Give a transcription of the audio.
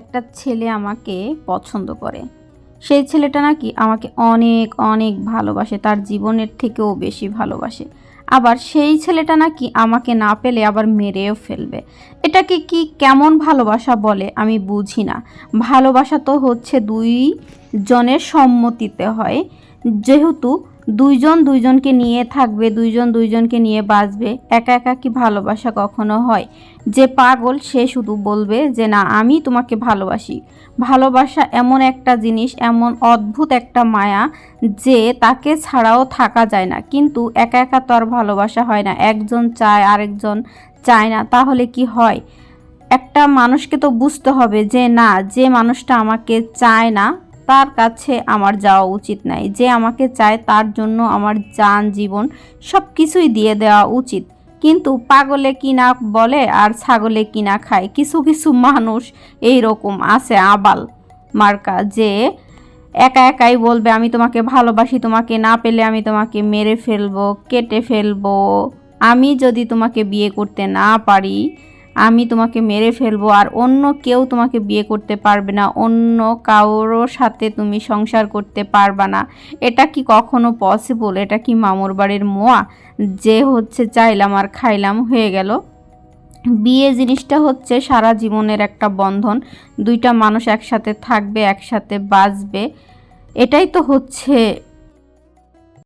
একটা ছেলে আমাকে পছন্দ করে। সেই ছেলেটা নাকি আমাকে অনেক অনেক ভালোবাসে, তার জীবনের থেকেও বেশি ভালোবাসে। আবার সেই ছেলেটা নাকি আমাকে না পেলে আবার মেরেও ফেলবে। এটাকে কি কেমন ভালোবাসা বলে আমি বুঝি না। ভালোবাসা তো হচ্ছে দুই জনের সম্মতিতে হয়। যেহেতু দুইজন দুইজনকে নিয়ে থাকবে, দুইজন দুইজনকে নিয়ে বাঁচবে, একা একা কি ভালোবাসা কখনো হয়? যে পাগল সে শুধু বলবে যে না আমি তোমাকে ভালোবাসি। ভালোবাসা এমন একটা জিনিস, এমন অদ্ভুত একটা মায়া যে তাকে ছাড়াও থাকা যায় না। কিন্তু একা একা তো আর ভালোবাসা হয় না, একজন চায় আরেকজন চায় না, তাহলে কি হয়? একটা মানুষকে তো বুঝতে হবে যে না, যে মানুষটা আমাকে চায় না তার কাছে আমার যাওয়া উচিত নাই, যে আমাকে চায় তার জন্য আমার জান জীবন সব কিছুই দিয়ে দেওয়া উচিত। কিন্তু পাগলে কিনা বলে আর ছাগলে কিনা খায়। কিছু কিছু মানুষ এই রকম আছে, আবাল মার্কা, যে একা একাই বলবে আমি তোমাকে ভালোবাসি, তোমাকে না পেলে আমি তোমাকে মেরে ফেলবো, কেটে ফেলবো, আমি যদি তোমাকে বিয়ে করতে না পারি আমি তোমাকে মেরে ফেলবো, আর অন্য কেউ তোমাকে বিয়ে করতে পারবে না, অন্য কারোর সাথে তুমি সংসার করতে পারবা না। এটা কি কখনো পসিবল? এটা কি মামুর বাড়ির মোয়া যে হচ্ছে চাইলাম আর খাইলাম হয়ে গেল? বিয়ে জিনিসটা হচ্ছে সারা জীবনের একটা বন্ধন, দুইটা মানুষ একসাথে থাকবে, একসাথে বাঁচবে, এটাই তো হচ্ছে